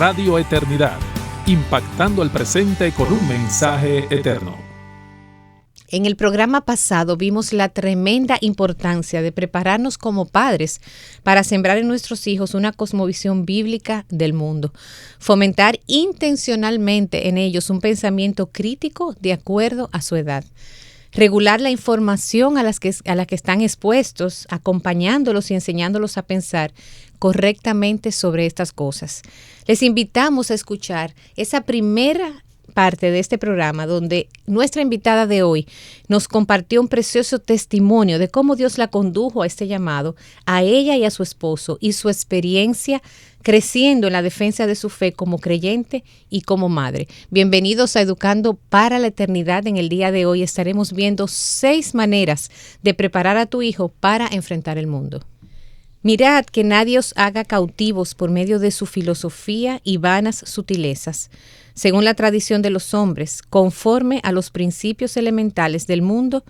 Radio Eternidad, impactando el presente con un mensaje eterno. En el programa pasado vimos la tremenda importancia de prepararnos como padres para sembrar en nuestros hijos una cosmovisión bíblica del mundo, fomentar intencionalmente en ellos un pensamiento crítico de acuerdo a su edad, regular la información a la que están expuestos, acompañándolos y enseñándolos a pensar correctamente sobre estas cosas. Les invitamos a escuchar esa primera parte de este programa donde nuestra invitada de hoy nos compartió un precioso testimonio de cómo Dios la condujo a este llamado, a ella y a su esposo, y su experiencia creciendo en la defensa de su fe como creyente y como madre. Bienvenidos a Educando para la Eternidad. En el día de hoy estaremos viendo 6 maneras de preparar a tu hijo para enfrentar el mundo. Mirad que nadie os haga cautivos por medio de su filosofía y vanas sutilezas, según la tradición de los hombres, conforme a los principios elementales del mundo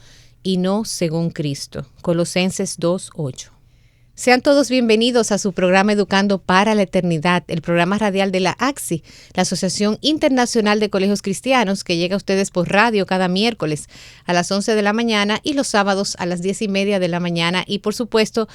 y no según Cristo. Colosenses 2:8. Sean todos bienvenidos a su programa Educando para la Eternidad, el programa radial de la ACSI, la Asociación Internacional de Colegios Cristianos, que llega a ustedes por radio cada miércoles a las 11 de la mañana y los sábados a las 10:30 de la mañana. Y por supuesto,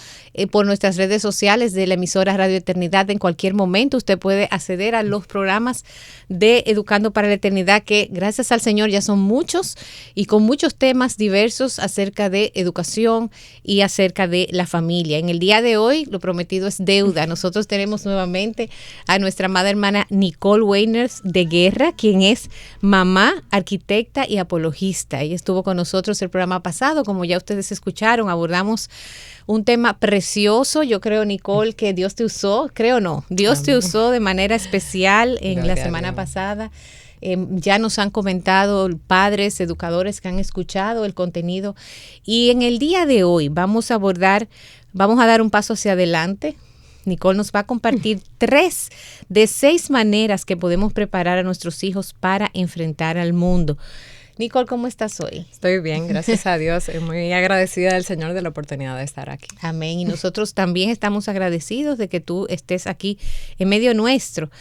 por nuestras redes sociales de la emisora Radio Eternidad, en cualquier momento usted puede acceder a los programas de Educando para la Eternidad, que gracias al Señor ya son muchos y con muchos temas diversos acerca de educación y acerca de la familia. En el día de hoy, lo prometido es deuda. Nosotros tenemos nuevamente a nuestra amada hermana Nicole Weiners de Guerra, quien es mamá, arquitecta y apologista. Ella estuvo con nosotros el programa pasado, como ya ustedes escucharon, abordamos un tema precioso. Yo creo, Nicole, que Dios te usó, creo no, Dios te usó de manera especial en la semana pasada. Ya nos han comentado padres, educadores que han escuchado el contenido. Y en el día de hoy vamos a dar un paso hacia adelante. Nicole nos va a compartir 3 de 6 maneras que podemos preparar a nuestros hijos para enfrentar al mundo. Nicole, ¿cómo estás hoy? Estoy bien, gracias a Dios. Muy agradecida del Señor de la oportunidad de estar aquí. Amén. Y nosotros también estamos agradecidos de que tú estés aquí en medio nuestro.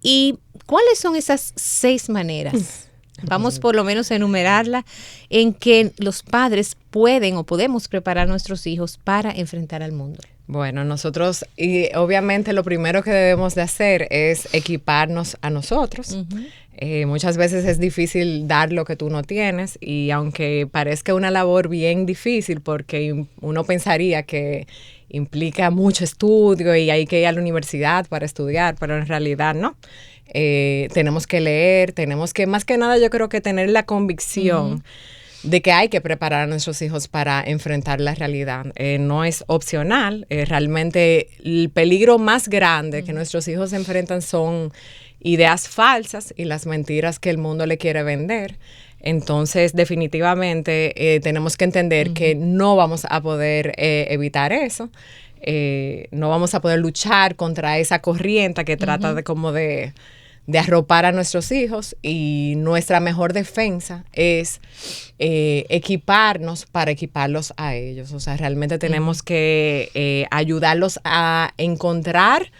¿Y cuáles son esas 6 maneras? Vamos por lo menos a enumerarla, en que los padres pueden o podemos preparar a nuestros hijos para enfrentar al mundo. Bueno, nosotros, y obviamente lo primero que debemos de hacer es equiparnos a nosotros. Muchas veces es difícil dar lo que tú no tienes, y aunque parezca una labor bien difícil, porque uno pensaría que implica mucho estudio y hay que ir a la universidad para estudiar, pero en realidad no. Tenemos que leer, tenemos que, más que nada, yo creo que tener la convicción de que hay que preparar a nuestros hijos para enfrentar la realidad. No es opcional. Realmente el peligro más grande que nuestros hijos enfrentan son ideas falsas y las mentiras que el mundo le quiere vender. Entonces, definitivamente tenemos que entender que no vamos a poder evitar eso. No vamos a poder luchar contra esa corriente que trata de arropar a nuestros hijos, y nuestra mejor defensa es equiparnos para equiparlos a ellos. O sea, realmente tenemos que ayudarlos a encontrar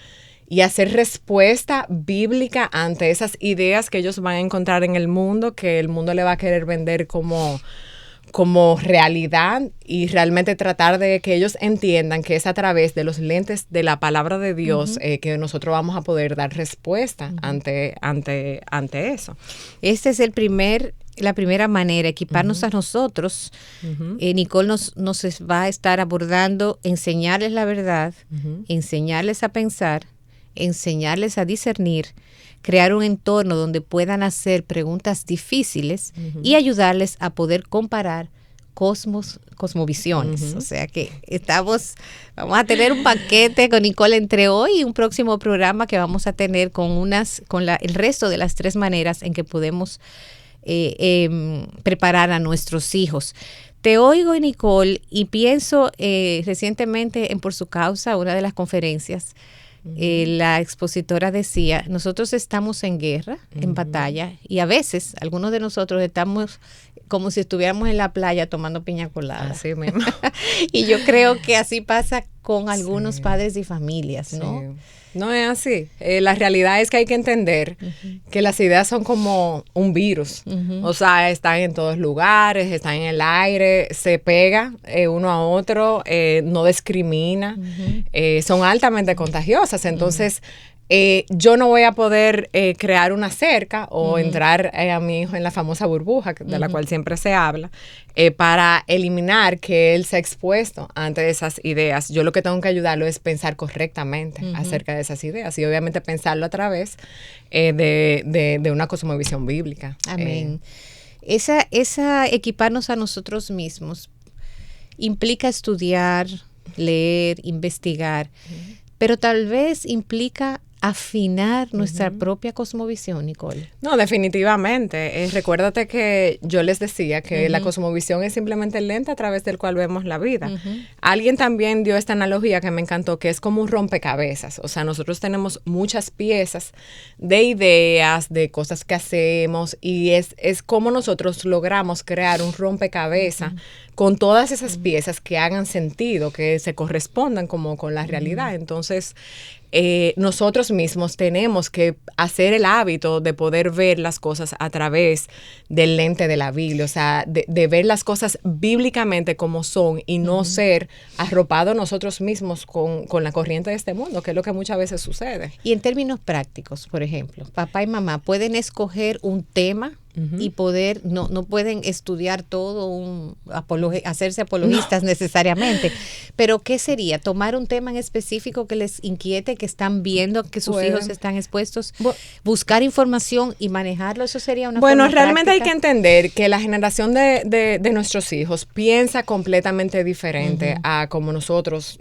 y hacer respuesta bíblica ante esas ideas que ellos van a encontrar en el mundo, que el mundo le va a querer vender como realidad, y realmente tratar de que ellos entiendan que es a través de los lentes de la palabra de Dios que nosotros vamos a poder dar respuesta ante eso. Este es la primera manera, equiparnos a nosotros. Nicole nos va a estar abordando, enseñarles la verdad, enseñarles a pensar, enseñarles a discernir, crear un entorno donde puedan hacer preguntas difíciles y ayudarles a poder comparar cosmovisiones. O sea que vamos a tener un paquete con Nicole entre hoy y un próximo programa que vamos a tener con el resto de las 3 maneras en que podemos preparar a nuestros hijos. Te oigo, Nicole, y pienso recientemente en Por Su Causa, una de las conferencias, la expositora decía, nosotros estamos en guerra, en batalla, y a veces algunos de nosotros estamos como si estuviéramos en la playa tomando piña colada. Así mismo. Y yo creo que así pasa con algunos padres y familias, ¿no? Sí. No es así. La realidad es que hay que entender que las ideas son como un virus. O sea, están en todos lugares, están en el aire, se pega uno a otro, no discrimina, son altamente contagiosas. Entonces, yo no voy a poder crear una cerca o entrar a mi hijo en la famosa burbuja de la cual siempre se habla para eliminar que él sea expuesto ante esas ideas. Yo lo que tengo que ayudarlo es pensar correctamente acerca de esas ideas y obviamente pensarlo a través de una cosmovisión bíblica. Amén. Esa equiparnos a nosotros mismos implica estudiar, leer, investigar, pero tal vez implica afinar nuestra propia cosmovisión, Nicole. No, definitivamente. Recuérdate que yo les decía que la cosmovisión es simplemente el lente a través del cual vemos la vida. Alguien también dio esta analogía que me encantó, que es como un rompecabezas. O sea, nosotros tenemos muchas piezas de ideas, de cosas que hacemos, y es como nosotros logramos crear un rompecabezas con todas esas piezas que hagan sentido, que se correspondan como con la realidad. Entonces, nosotros mismos tenemos que hacer el hábito de poder ver las cosas a través del lente de la Biblia, o sea, de ver las cosas bíblicamente como son y no ser arropados nosotros mismos con la corriente de este mundo, que es lo que muchas veces sucede. Y en términos prácticos, por ejemplo, papá y mamá pueden escoger un tema y poder, no pueden estudiar todo, hacerse apologistas necesariamente, pero ¿qué sería? Tomar un tema en específico que les inquiete, que están viendo que sus hijos están expuestos, buscar información y manejarlo, eso sería una forma realmente práctica. hay que entender que la generación de nuestros hijos piensa completamente diferente a como nosotros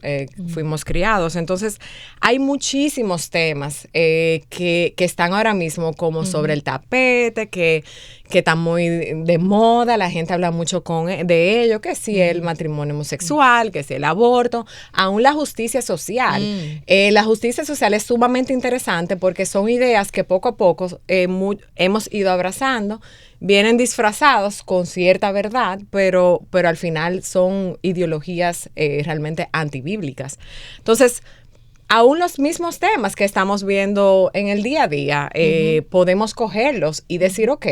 fuimos criados. Entonces, hay muchísimos temas que están ahora mismo como sobre el tapete, que están muy de moda, la gente habla mucho de ello, que si el matrimonio homosexual, que si el aborto, aún la justicia social. La justicia social es sumamente interesante porque son ideas que poco a poco hemos ido abrazando, vienen disfrazados con cierta verdad, pero al final son ideologías realmente antibíblicas. Entonces, aún los mismos temas que estamos viendo en el día a día, podemos cogerlos y decir, ok,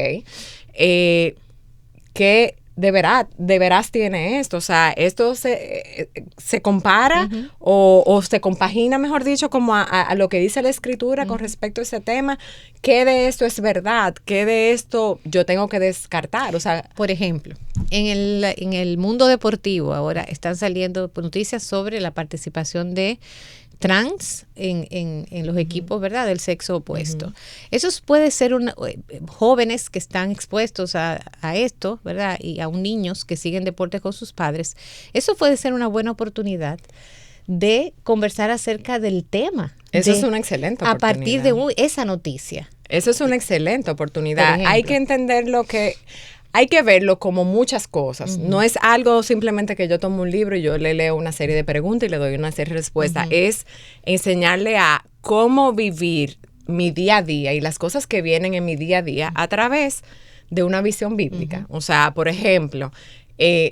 ¿qué de veras tiene esto? O sea, esto se compara o se compagina, mejor dicho, como a lo que dice la Escritura con respecto a ese tema. ¿Qué de esto es verdad? ¿Qué de esto yo tengo que descartar? O sea, por ejemplo, en el mundo deportivo ahora están saliendo noticias sobre la participación de trans en los equipos, ¿verdad?, del sexo opuesto. Esos puede ser jóvenes que están expuestos a esto, ¿verdad?, y aún niños que siguen deporte con sus padres. Eso puede ser una buena oportunidad de conversar acerca del tema. Eso es una excelente oportunidad. A partir de esa noticia. Eso es una excelente oportunidad. Hay que entender hay que verlo como muchas cosas. No es algo simplemente que yo tomo un libro y yo le leo una serie de preguntas y le doy una serie de respuestas. Es enseñarle a cómo vivir mi día a día y las cosas que vienen en mi día a día a través de una visión bíblica. O sea, por ejemplo,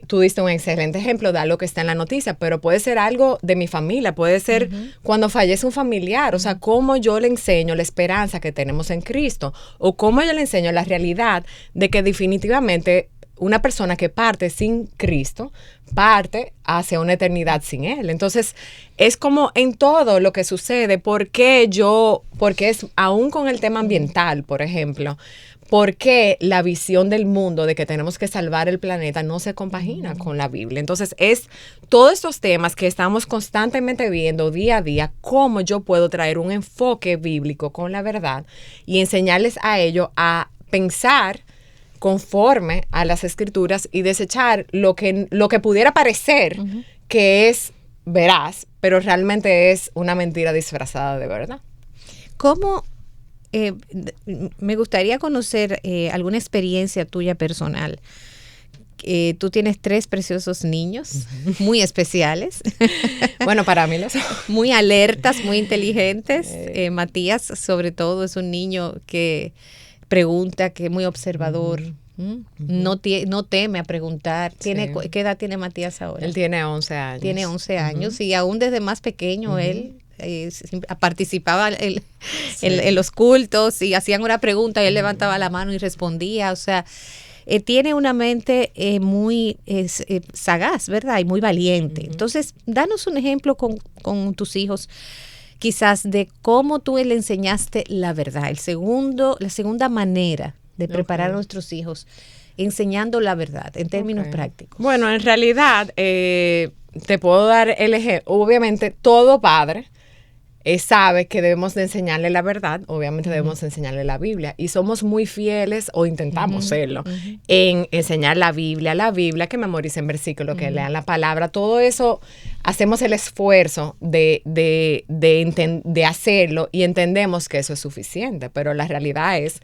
tú diste un excelente ejemplo de algo que está en la noticia, pero puede ser algo de mi familia, puede ser cuando fallece un familiar, o sea, cómo yo le enseño la esperanza que tenemos en Cristo, o cómo yo le enseño la realidad de que definitivamente una persona que parte sin Cristo parte hacia una eternidad sin Él. Entonces, es como en todo lo que sucede, porque es aún con el tema ambiental, por ejemplo, porque la visión del mundo de que tenemos que salvar el planeta no se compagina con la Biblia. Entonces, es todos estos temas que estamos constantemente viendo día a día, cómo yo puedo traer un enfoque bíblico con la verdad y enseñarles a ellos a pensar conforme a las Escrituras y desechar lo que pudiera parecer que es veraz, pero realmente es una mentira disfrazada de verdad. ¿Cómo? Me gustaría conocer alguna experiencia tuya personal. Tú tienes 3 preciosos niños, muy especiales. Bueno, para mí lo son. Muy alertas, muy inteligentes. Matías, sobre todo, es un niño que pregunta, que es muy observador, No teme a preguntar. ¿Qué edad tiene Matías ahora? Él tiene 11 años. Tiene 11 años y aún desde más pequeño él participaba en los cultos y hacían una pregunta y él levantaba la mano y respondía. O sea, tiene una mente muy sagaz, ¿verdad? Y muy valiente. Entonces, danos un ejemplo con tus hijos, quizás de cómo tú le enseñaste la verdad, la segunda manera de preparar a nuestros hijos, enseñando la verdad en términos prácticos. Bueno, en realidad, te puedo dar el ejemplo. Obviamente, todo padre sabe que debemos de enseñarle la verdad, obviamente debemos enseñarle la Biblia, y somos muy fieles, o intentamos serlo, en enseñar la Biblia, que memoricen versículos, que lean la palabra, todo eso, hacemos el esfuerzo de hacerlo y entendemos que eso es suficiente, pero la realidad es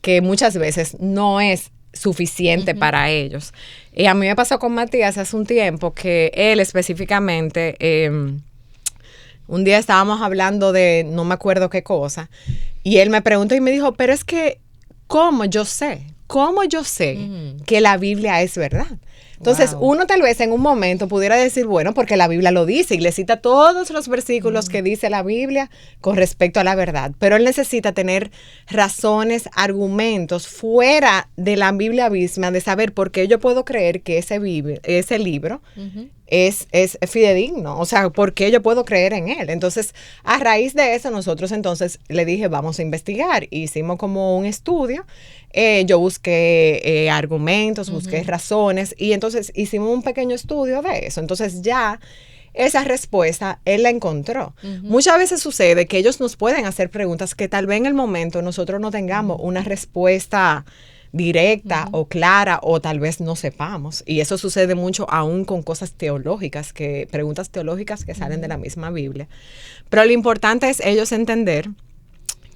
que muchas veces no es suficiente para ellos. Y a mí me pasó con Matías hace un tiempo que él específicamente, un día estábamos hablando de no me acuerdo qué cosa, y él me preguntó y me dijo, pero es que, ¿cómo yo sé que la Biblia es verdad? Entonces, uno tal vez en un momento pudiera decir, bueno, porque la Biblia lo dice y le cita todos los versículos que dice la Biblia con respecto a la verdad. Pero él necesita tener razones, argumentos fuera de la Biblia misma de saber por qué yo puedo creer que ese libro es fidedigno. O sea, por qué yo puedo creer en él. Entonces, a raíz de eso, nosotros entonces le dije, vamos a investigar. Hicimos como un estudio. Yo busqué argumentos, busqué razones, y entonces hicimos un pequeño estudio de eso. Entonces ya esa respuesta él la encontró. Muchas veces sucede que ellos nos pueden hacer preguntas que tal vez en el momento nosotros no tengamos una respuesta directa o clara, o tal vez no sepamos, y eso sucede mucho aún con cosas teológicas, preguntas teológicas que salen de la misma Biblia. Pero lo importante es ellos entender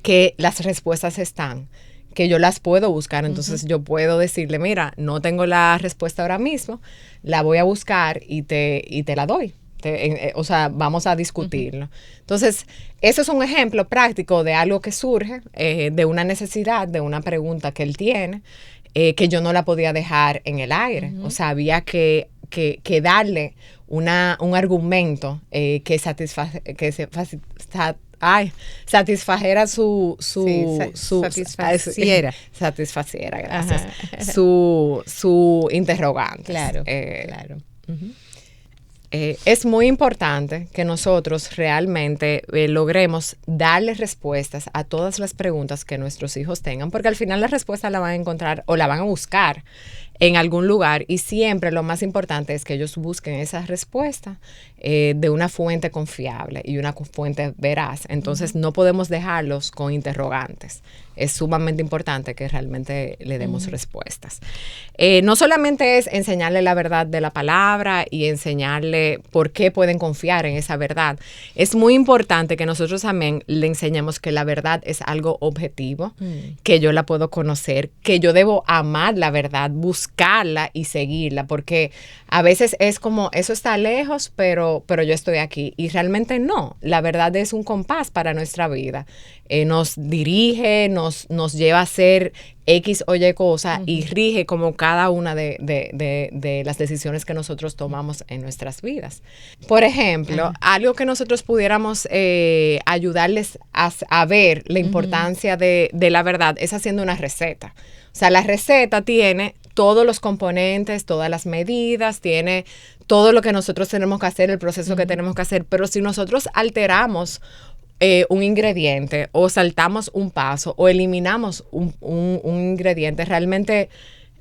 que las respuestas están, que yo las puedo buscar. Entonces yo puedo decirle, mira, no tengo la respuesta ahora mismo, la voy a buscar y te la doy. O sea, vamos a discutirlo. Entonces, eso es un ejemplo práctico de algo que surge, de una necesidad, de una pregunta que él tiene, que yo no la podía dejar en el aire. O sea, había que darle un argumento que satisfajera satisfaciera, gracias. Su interrogante. Claro. Es muy importante que nosotros realmente logremos darle respuestas a todas las preguntas que nuestros hijos tengan, porque al final la respuesta la van a encontrar o la van a buscar en algún lugar, y siempre lo más importante es que ellos busquen esa respuesta de una fuente confiable y una fuente veraz. Entonces no podemos dejarlos con interrogantes. Es sumamente importante que realmente le demos respuestas. No solamente es enseñarle la verdad de la palabra y enseñarle por qué pueden confiar en esa verdad. Es muy importante que nosotros también le enseñemos que la verdad es algo objetivo, que yo la puedo conocer, que yo debo amar la verdad, buscarla y seguirla, porque a veces es como, eso está lejos, pero yo estoy aquí. Y realmente no. La verdad es un compás para nuestra vida. Nos dirige, nos lleva a hacer X o Y cosa y rige como cada una de las decisiones que nosotros tomamos en nuestras vidas. Por ejemplo, algo que nosotros pudiéramos ayudarles a ver la importancia de la verdad es haciendo una receta. O sea, la receta tiene todos los componentes, todas las medidas, tiene todo lo que nosotros tenemos que hacer, el proceso que tenemos que hacer, pero si nosotros alteramos un ingrediente o saltamos un paso o eliminamos un ingrediente, realmente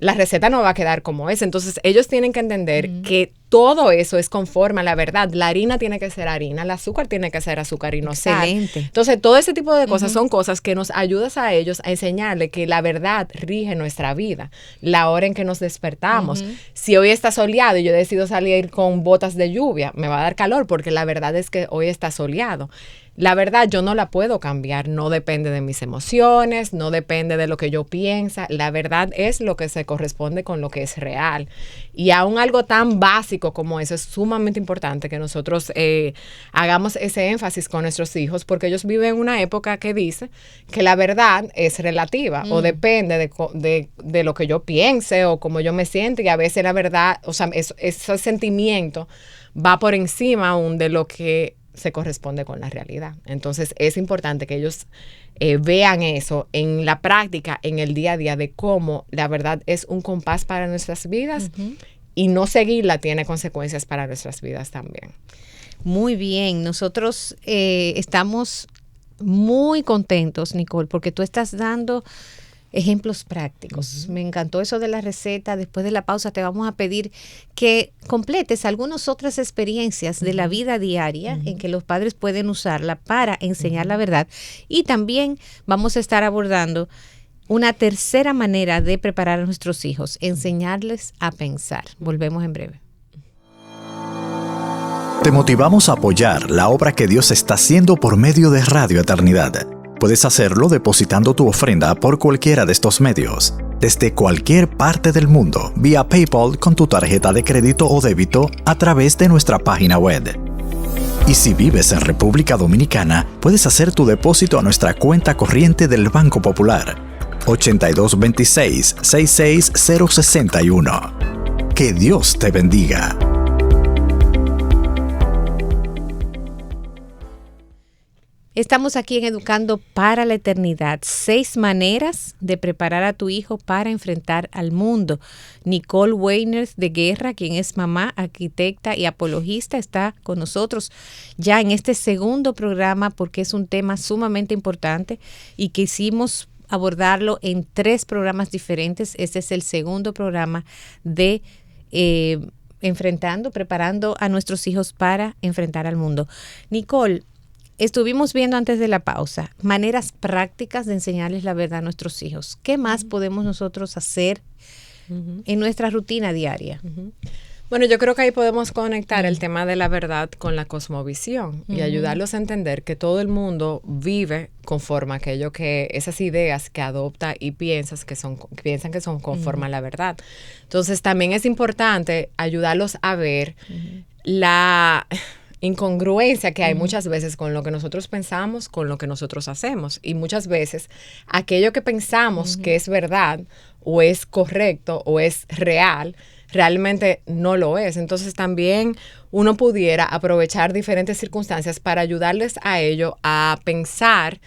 la receta no va a quedar como es. Entonces ellos tienen que entender que todo eso es conforme a la verdad. La harina tiene que ser harina, el azúcar tiene que ser azúcar y no sal. Entonces todo ese tipo de cosas son cosas que nos ayudan a ellos a enseñarle que la verdad rige nuestra vida, la hora en que nos despertamos. Si hoy está soleado y yo decido salir con botas de lluvia, me va a dar calor porque la verdad es que hoy está soleado. la verdad yo no la puedo cambiar, no depende de mis emociones, no depende de lo que yo piensa, la verdad es lo que se corresponde con lo que es real. Y aún algo tan básico como eso es sumamente importante que nosotros hagamos ese énfasis con nuestros hijos, porque ellos viven en una época que dice que la verdad es relativa o depende de lo que yo piense o cómo yo me siento, y a veces la verdad, o sea, ese sentimiento va por encima aún de lo que se corresponde con la realidad. Entonces es importante que ellos vean eso en la práctica, en el día a día, de cómo la verdad es un compás para nuestras vidas y no seguirla tiene consecuencias para nuestras vidas también. Muy bien, nosotros estamos muy contentos, Nicole, porque tú estás dando ejemplos prácticos. Me encantó eso de la receta. Después de la pausa te vamos a pedir que completes algunas otras experiencias de la vida diaria en que los padres pueden usarla para enseñar la verdad. Y también vamos a estar abordando una tercera manera de preparar a nuestros hijos, enseñarles a pensar. Volvemos en breve. Te motivamos a apoyar la obra que Dios está haciendo por medio de Radio Eternidad. Puedes hacerlo depositando tu ofrenda por cualquiera de estos medios, desde cualquier parte del mundo, vía PayPal con tu tarjeta de crédito o débito a través de nuestra página web. Y si vives en República Dominicana, puedes hacer tu depósito a nuestra cuenta corriente del Banco Popular, 8226-66061. Que Dios te bendiga. Estamos aquí en Educando para la Eternidad. 6 maneras de preparar a tu hijo para enfrentar al mundo. Nicole Weiner de Guerra, quien es mamá, arquitecta y apologista, está con nosotros ya en este segundo programa porque es un tema sumamente importante y quisimos abordarlo en 3 programas diferentes. Este es el segundo programa de preparando a nuestros hijos para enfrentar al mundo. Nicole, estuvimos viendo antes de la pausa maneras prácticas de enseñarles la verdad a nuestros hijos. ¿Qué más podemos nosotros hacer en nuestra rutina diaria? Bueno, yo creo que ahí podemos conectar el tema de la verdad con la cosmovisión y ayudarlos a entender que todo el mundo vive conforme a aquello que esas ideas que adopta y piensan que son conforme a la verdad. Entonces también es importante ayudarlos a ver la incongruencia que hay muchas veces con lo que nosotros pensamos, con lo que nosotros hacemos. Y muchas veces aquello que pensamos que es verdad o es correcto o es real, realmente no lo es. Entonces también uno pudiera aprovechar diferentes circunstancias para ayudarles a ello a pensar,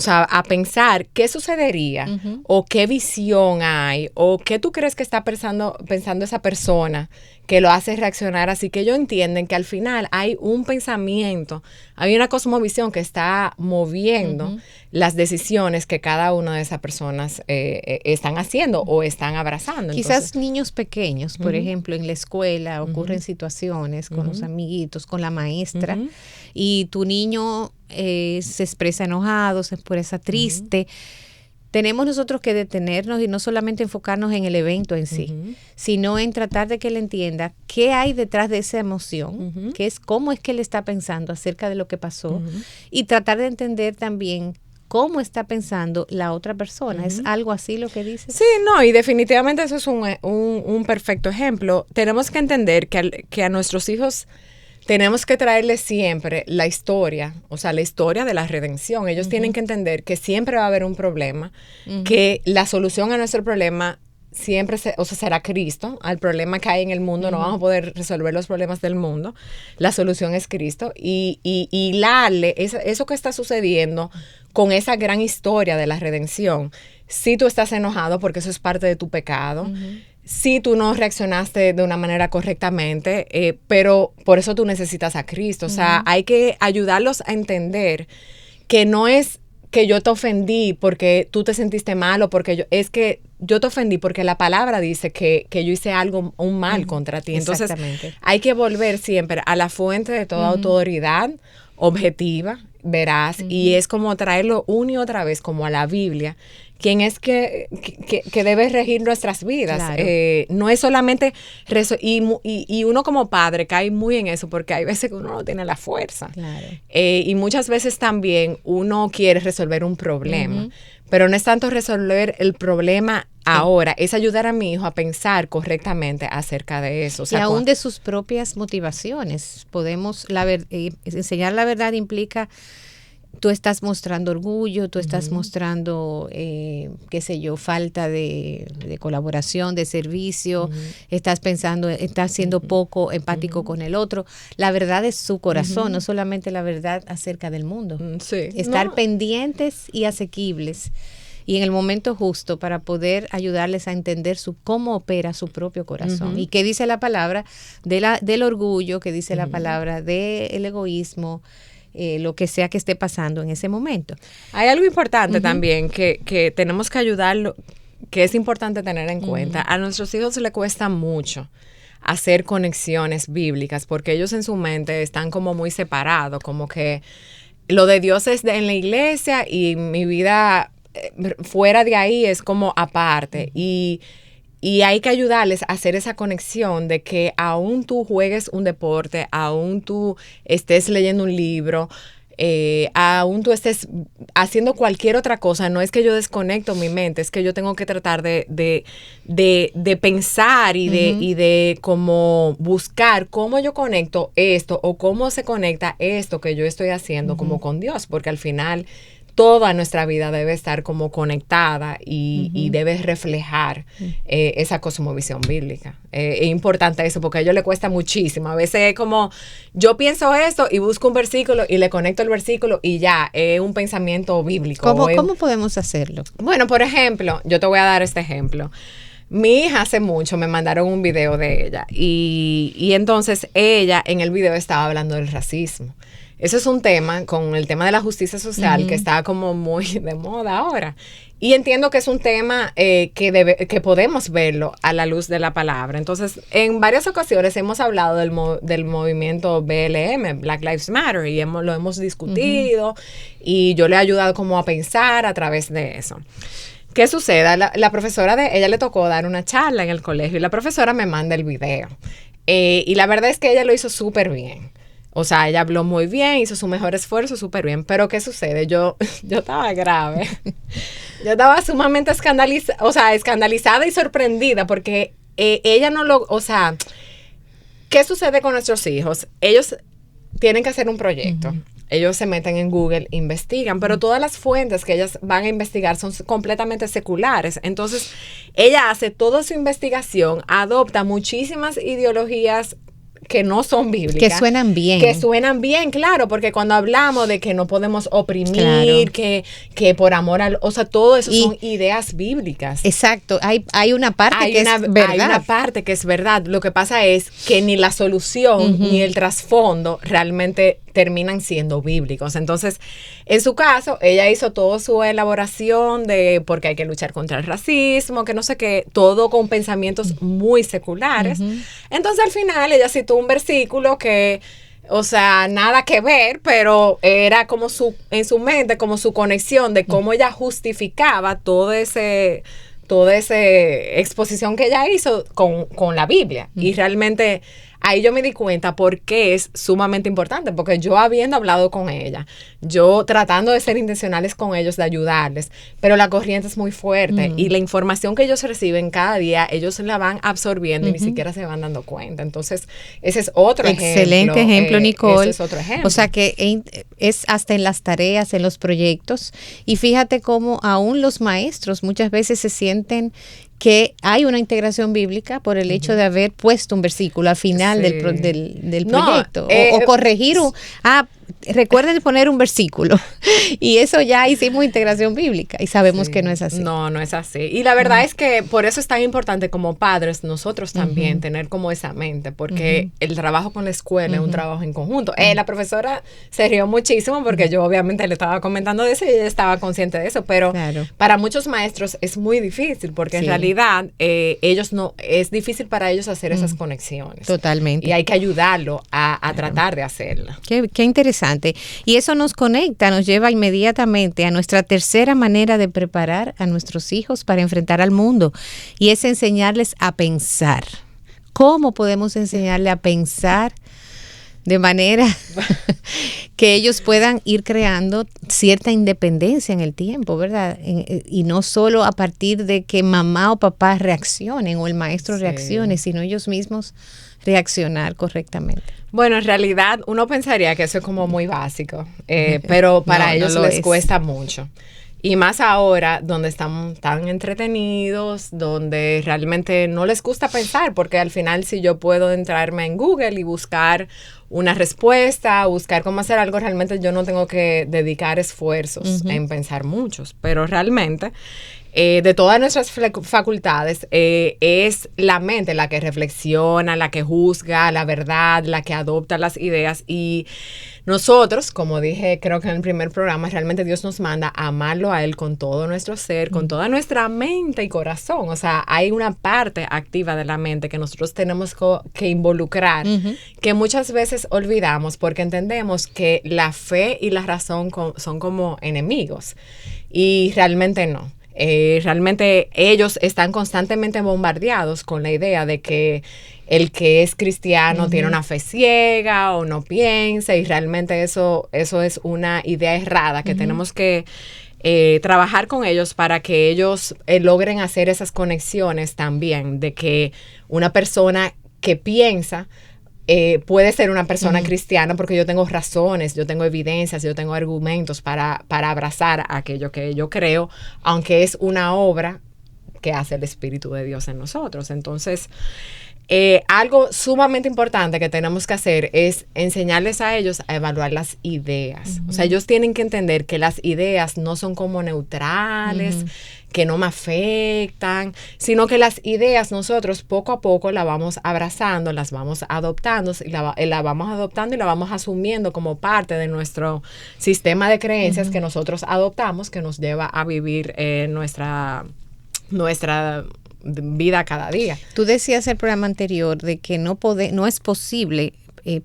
a pensar qué sucedería o qué visión hay o qué tú crees que está pensando esa persona que lo hace reaccionar así, que ellos entienden que al final hay un pensamiento, hay una cosmovisión que está moviendo las decisiones que cada una de esas personas están haciendo o están abrazando. Quizás entonces, niños pequeños, por ejemplo, en la escuela ocurren situaciones con los amiguitos, con la maestra, y tu niño se expresa enojado, se expresa triste. Tenemos nosotros que detenernos y no solamente enfocarnos en el evento en sí, sino en tratar de que él entienda qué hay detrás de esa emoción, cómo es que él está pensando acerca de lo que pasó, y tratar de entender también cómo está pensando la otra persona. ¿Es algo así lo que dices? Sí, no, y definitivamente eso es un perfecto ejemplo. Tenemos que entender que a nuestros hijos tenemos que traerles siempre la historia, o sea, la historia de la redención. Ellos tienen que entender que siempre va a haber un problema, que la solución a nuestro problema siempre será Cristo. Al problema que hay en el mundo no vamos a poder resolver los problemas del mundo. La solución es Cristo. Y hilarle eso que está sucediendo con esa gran historia de la redención. Si tú estás enojado porque eso es parte de tu pecado, si tú no reaccionaste de una manera correctamente, pero por eso tú necesitas a Cristo. O sea, hay que ayudarlos a entender que no es que yo te ofendí porque tú te sentiste mal o porque es que yo te ofendí porque la palabra dice que yo hice un mal contra ti. Entonces, hay que volver siempre a la fuente de toda autoridad objetiva, veraz, y es como traerlo una y otra vez como a la Biblia, quien es que debe regir nuestras vidas. Claro. No es solamente y uno como padre cae muy en eso, porque hay veces que uno no tiene la fuerza. Claro. Y muchas veces también uno quiere resolver un problema, pero no es tanto resolver el problema ahora, es ayudar a mi hijo a pensar correctamente acerca de eso. O sea, y aún de sus propias motivaciones. Enseñar la verdad implica, tú estás mostrando orgullo, tú estás mostrando, qué sé yo, falta de colaboración, de servicio, estás siendo poco empático con el otro. La verdad es su corazón, no solamente la verdad acerca del mundo. Sí. Estar pendientes y asequibles y en el momento justo para poder ayudarles a entender cómo opera su propio corazón. Y qué dice la palabra del orgullo, qué dice la palabra del egoísmo, lo que sea que esté pasando en ese momento. Hay algo importante también que tenemos que ayudarlo, que es importante tener en cuenta. A nuestros hijos les cuesta mucho hacer conexiones bíblicas, porque ellos en su mente están como muy separados, como que lo de Dios es en la iglesia y mi vida fuera de ahí es como aparte. Y hay que ayudarles a hacer esa conexión de que aún tú juegues un deporte, aún tú estés leyendo un libro, aún tú estés haciendo cualquier otra cosa, no es que yo desconecto mi mente, es que yo tengo que tratar de pensar y de como buscar cómo yo conecto esto o cómo se conecta esto que yo estoy haciendo como con Dios, porque al final toda nuestra vida debe estar como conectada y debe reflejar esa cosmovisión bíblica. Es importante eso porque a ellos les cuesta muchísimo. A veces es como, yo pienso esto y busco un versículo y le conecto el versículo y ya, es un pensamiento bíblico. ¿Cómo podemos hacerlo? Bueno, por ejemplo, yo te voy a dar este ejemplo. Mi hija hace mucho me mandaron un video de ella y entonces ella en el video estaba hablando del racismo. Eso es un tema, con el tema de la justicia social, que está como muy de moda ahora. Y entiendo que es un tema que podemos verlo a la luz de la palabra. Entonces, en varias ocasiones hemos hablado del movimiento BLM, Black Lives Matter, y lo hemos discutido, y yo le he ayudado como a pensar a través de eso. ¿Qué sucede? La profesora ella le tocó dar una charla en el colegio, y la profesora me manda el video. Y la verdad es que ella lo hizo súper bien. O sea, ella habló muy bien, hizo su mejor esfuerzo, súper bien. Pero ¿qué sucede? Yo estaba grave. Yo estaba sumamente escandalizada y sorprendida porque ella no lo... O sea, ¿qué sucede con nuestros hijos? Ellos tienen que hacer un proyecto. Ellos se meten en Google, investigan, pero todas las fuentes que ellas van a investigar son completamente seculares. Entonces, ella hace toda su investigación, adopta muchísimas ideologías que no son bíblicas. Que suenan bien. Que suenan bien, claro, porque cuando hablamos de que no podemos oprimir, claro, que por amor al... O sea, todo eso son ideas bíblicas. Exacto. Hay una parte que es verdad. Hay una parte que es verdad. Lo que pasa es que ni la solución ni el trasfondo realmente terminan siendo bíblicos. Entonces, en su caso, ella hizo toda su elaboración de por qué hay que luchar contra el racismo, que no sé qué, todo con pensamientos muy seculares. Entonces, al final, ella citó un versículo que, o sea, nada que ver, pero era como en su mente, como su conexión de cómo ella justificaba toda esa exposición que ella hizo con la Biblia. Y realmente ahí yo me di cuenta por qué es sumamente importante, porque yo habiendo hablado con ella, yo tratando de ser intencionales con ellos, de ayudarles, pero la corriente es muy fuerte y la información que ellos reciben cada día, ellos la van absorbiendo y ni siquiera se van dando cuenta. Entonces, ese es otro ejemplo. Excelente ejemplo, Nicole. Ese es otro ejemplo. O sea que es hasta en las tareas, en los proyectos, y fíjate cómo aún los maestros muchas veces se sienten que hay una integración bíblica por el hecho de haber puesto un versículo al final del proyecto, o corregir recuerden poner un versículo y eso ya hicimos integración bíblica y sabemos que no es así. No es así. Y la verdad es que por eso es tan importante como padres nosotros también tener como esa mente, porque el trabajo con la escuela es un trabajo en conjunto. La profesora se rió muchísimo porque yo obviamente le estaba comentando de eso y ella estaba consciente de eso, pero para muchos maestros es muy difícil porque en realidad es difícil para ellos hacer esas conexiones. Totalmente. Y hay que ayudarlo a tratar de hacerla. Qué interesante. interesante. Y eso nos conecta, nos lleva inmediatamente a nuestra tercera manera de preparar a nuestros hijos para enfrentar al mundo, y es enseñarles a pensar. ¿Cómo podemos enseñarle a pensar de manera que ellos puedan ir creando cierta independencia en el tiempo, ¿verdad? Y no solo a partir de que mamá o papá reaccionen o el maestro reaccione, sino ellos mismos reaccionar correctamente. Bueno, en realidad uno pensaría que eso es como muy básico, pero para ellos les cuesta mucho. Y más ahora, donde están tan entretenidos, donde realmente no les gusta pensar, porque al final si yo puedo entrarme en Google y buscar una respuesta, buscar cómo hacer algo, realmente yo no tengo que dedicar esfuerzos en pensar muchos. Pero realmente, de todas nuestras facultades, es la mente la que reflexiona, la que juzga la verdad, la que adopta las ideas. Y nosotros, como dije, creo que en el primer programa, realmente Dios nos manda a amarlo a Él con todo nuestro ser, con toda nuestra mente y corazón. O sea, hay una parte activa de la mente que nosotros tenemos que involucrar, que muchas veces olvidamos porque entendemos que la fe y la razón son como enemigos. Y realmente no. Realmente ellos están constantemente bombardeados con la idea de que el que es cristiano tiene una fe ciega o no piensa, y realmente eso es una idea errada que tenemos que trabajar con ellos para que ellos logren hacer esas conexiones también, de que una persona que piensa puede ser una persona cristiana porque yo tengo razones, yo tengo evidencias, yo tengo argumentos para abrazar aquello que yo creo, aunque es una obra que hace el Espíritu de Dios en nosotros. Entonces, algo sumamente importante que tenemos que hacer es enseñarles a ellos a evaluar las ideas. O sea, ellos tienen que entender que las ideas no son como neutrales, que no me afectan, sino que las ideas nosotros poco a poco las vamos abrazando, las vamos adoptando, y la vamos adoptando y la vamos asumiendo como parte de nuestro sistema de creencias que nosotros adoptamos, que nos lleva a vivir nuestra vida cada día. Tú decías en el programa anterior de que no es posible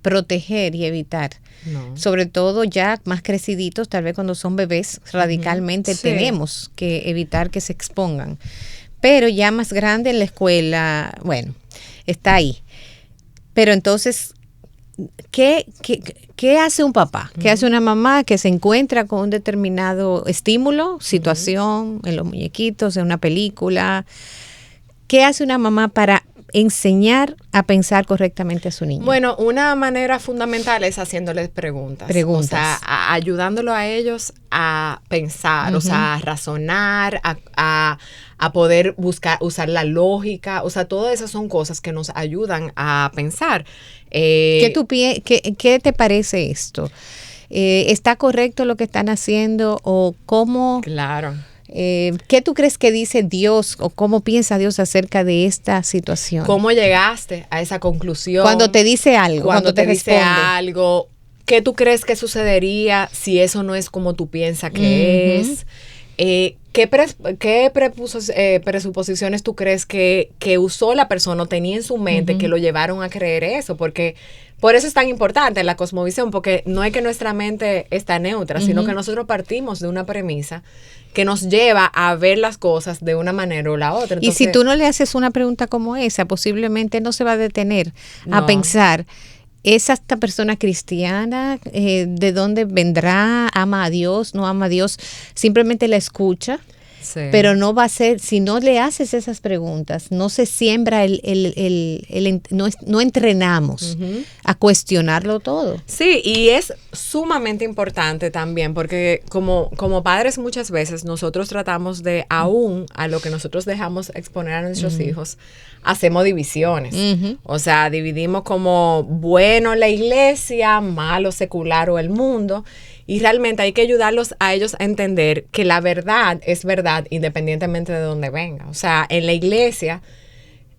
proteger y evitar. No. Sobre todo ya más creciditos, tal vez cuando son bebés, radicalmente tenemos que evitar que se expongan. Pero ya más grande en la escuela, bueno, está ahí. Pero entonces, ¿qué hace un papá? ¿Qué hace una mamá que se encuentra con un determinado estímulo, situación, en los muñequitos, en una película? ¿Qué hace una mamá para enseñar a pensar correctamente a su niño? Bueno, una manera fundamental es haciéndoles preguntas. O sea, ayudándolo a ellos a pensar, o sea, a razonar, a poder usar la lógica. O sea, todas esas son cosas que nos ayudan a pensar. ¿Qué te parece esto? ¿Está correcto lo que están haciendo o cómo? Claro. ¿Qué tú crees que dice Dios o cómo piensa Dios acerca de esta situación? ¿Cómo llegaste a esa conclusión? Cuando te dice algo, cuando te dice algo, ¿qué tú crees que sucedería si eso no es como tú piensas que es? ¿Qué presuposiciones tú crees que usó la persona o tenía en su mente que lo llevaron a creer eso? Porque por eso es tan importante la cosmovisión, porque no es que nuestra mente está neutra, sino que nosotros partimos de una premisa que nos lleva a ver las cosas de una manera o la otra. Entonces, y si tú no le haces una pregunta como esa, posiblemente no se va a detener a pensar, ¿es esta persona cristiana? ¿De dónde vendrá? ¿Ama a Dios? ¿No ama a Dios? Simplemente la escucha. Sí. Pero no va a ser, si no le haces esas preguntas, no se siembra no entrenamos a cuestionarlo todo. Sí, y es sumamente importante también, porque como padres muchas veces nosotros tratamos de, aún a lo que nosotros dejamos exponer a nuestros hijos, hacemos divisiones. O sea, dividimos como bueno la iglesia, malo secular o el mundo. Y realmente hay que ayudarlos a ellos a entender que la verdad es verdad independientemente de dónde venga. O sea, en la iglesia,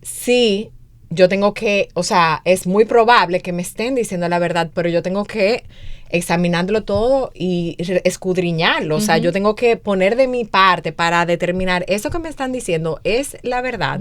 sí, yo tengo que, o sea, es muy probable que me estén diciendo la verdad, pero yo tengo que examinándolo todo y escudriñarlo. O sea, yo tengo que poner de mi parte para determinar eso que me están diciendo es la verdad,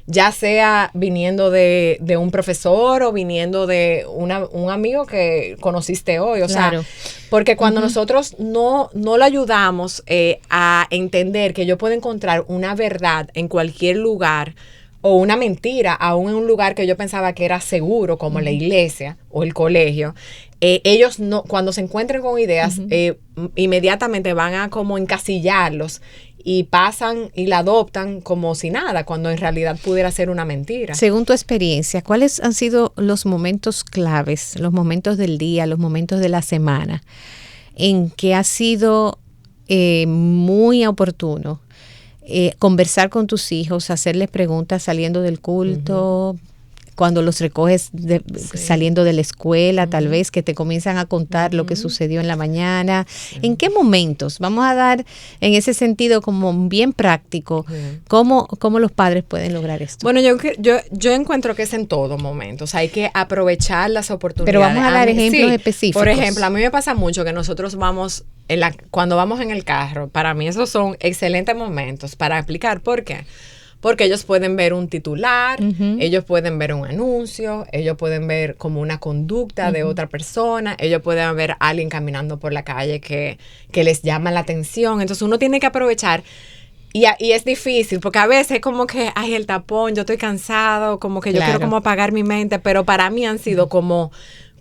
ya sea viniendo de un profesor o viniendo de un amigo que conociste hoy. O sea, porque cuando nosotros no lo ayudamos a entender que yo puedo encontrar una verdad en cualquier lugar, o una mentira, aún en un lugar que yo pensaba que era seguro, como la iglesia o el colegio, ellos no, cuando se encuentren con ideas, inmediatamente van a como encasillarlos y pasan y la adoptan como si nada, cuando en realidad pudiera ser una mentira. Según tu experiencia, ¿cuáles han sido los momentos claves, los momentos del día, los momentos de la semana, en que ha sido muy oportuno conversar con tus hijos, hacerles preguntas saliendo del culto, cuando los recoges saliendo de la escuela, tal vez que te comienzan a contar lo que sucedió en la mañana? ¿En qué momentos? Vamos a dar en ese sentido como bien práctico, ¿cómo los padres pueden lograr esto? Bueno, yo encuentro que es en todo momento. O sea, hay que aprovechar las oportunidades. Pero vamos a dar ejemplos específicos. Por ejemplo, a mí me pasa mucho que nosotros vamos cuando vamos en el carro, para mí esos son excelentes momentos para explicar por qué. Porque ellos pueden ver un titular, ellos pueden ver un anuncio, ellos pueden ver como una conducta de otra persona, ellos pueden ver a alguien caminando por la calle que les llama la atención. Entonces uno tiene que aprovechar. Y es difícil, porque a veces es como que, ay, el tapón, yo estoy cansado, como que yo quiero como apagar mi mente, pero para mí han sido como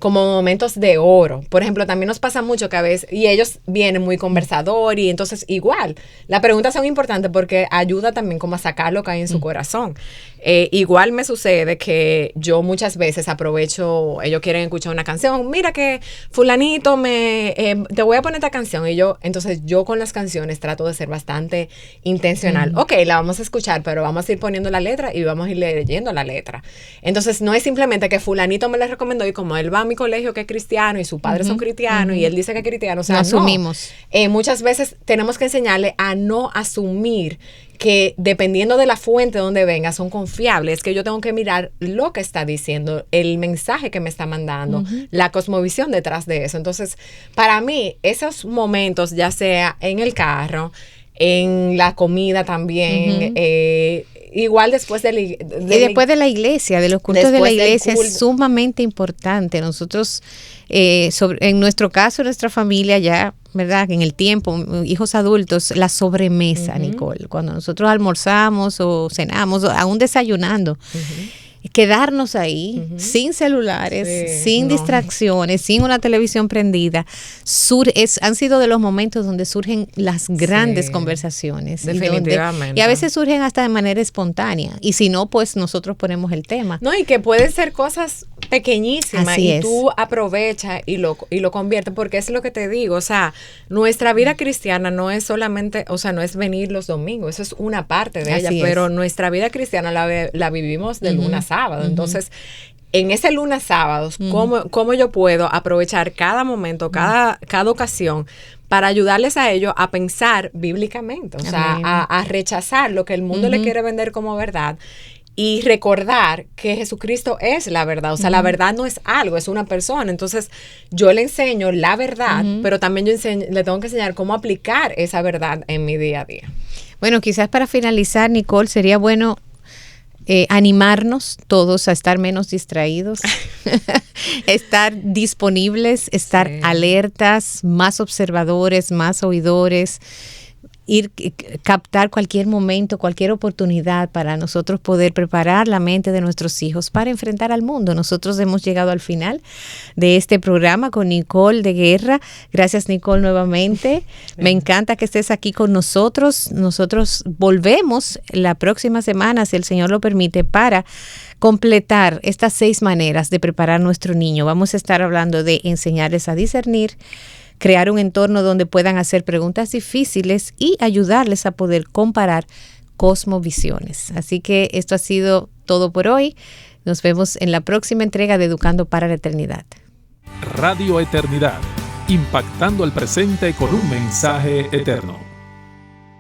momentos de oro. Por ejemplo, también nos pasa mucho que a veces, y ellos vienen muy conversador, y entonces igual, las preguntas son importantes porque ayuda también como a sacar lo que hay en su corazón. Igual me sucede que yo muchas veces aprovecho, ellos quieren escuchar una canción, mira que fulanito te voy a poner esta canción, y entonces yo con las canciones trato de ser bastante intencional. Ok, la vamos a escuchar, pero vamos a ir poniendo la letra y vamos a ir leyendo la letra. Entonces no es simplemente que fulanito me la recomendó y como él va a mi colegio que es cristiano y sus padres son cristianos y él dice que es cristiano, o sea, no asumimos. Muchas veces tenemos que enseñarle a no asumir que dependiendo de la fuente donde venga son confiables, que yo tengo que mirar lo que está diciendo, el mensaje que me está mandando, la cosmovisión detrás de eso. Entonces, para mí, esos momentos, ya sea en el carro, en la comida también, igual después de la iglesia, de los cultos de la iglesia, es sumamente importante. Nosotros, en nuestro caso, nuestra familia ya, ¿verdad? En el tiempo, hijos adultos, la sobremesa, Nicole, cuando nosotros almorzamos o cenamos, o aún desayunando, quedarnos ahí sin celulares, sin distracciones, sin una televisión prendida, han sido de los momentos donde surgen las grandes conversaciones. Definitivamente. Y a veces surgen hasta de manera espontánea. Y si no, pues nosotros ponemos el tema. No, y que pueden ser cosas pequeñísimas. Así y es. tú aprovechas y lo conviertes, porque es lo que te digo. O sea, nuestra vida cristiana no es solamente, o sea, no es venir los domingos, eso es una parte de ella, pero nuestra vida cristiana la vivimos de lunes a sábado. Entonces, en ese lunes sábados, ¿cómo yo puedo aprovechar cada momento, cada ocasión para ayudarles a ellos a pensar bíblicamente? O sea, a rechazar lo que el mundo le quiere vender como verdad y recordar que Jesucristo es la verdad. O sea, la verdad no es algo, es una persona. Entonces, yo le enseño la verdad, pero también le tengo que enseñar cómo aplicar esa verdad en mi día a día. Bueno, quizás para finalizar, Nicole, sería bueno animarnos todos a estar menos distraídos, estar disponibles, estar alertas, más observadores, más oidores, captar cualquier momento, cualquier oportunidad para nosotros poder preparar la mente de nuestros hijos para enfrentar al mundo. Nosotros hemos llegado al final de este programa con Nicole de Guerra. Gracias, Nicole, nuevamente. Me encanta que estés aquí con nosotros. Nosotros volvemos la próxima semana, si el Señor lo permite, para completar estas 6 maneras de preparar a nuestro niño. Vamos a estar hablando de enseñarles a discernir, crear un entorno donde puedan hacer preguntas difíciles y ayudarles a poder comparar cosmovisiones. Así que esto ha sido todo por hoy. Nos vemos en la próxima entrega de Educando para la Eternidad. Radio Eternidad, impactando el presente con un mensaje eterno.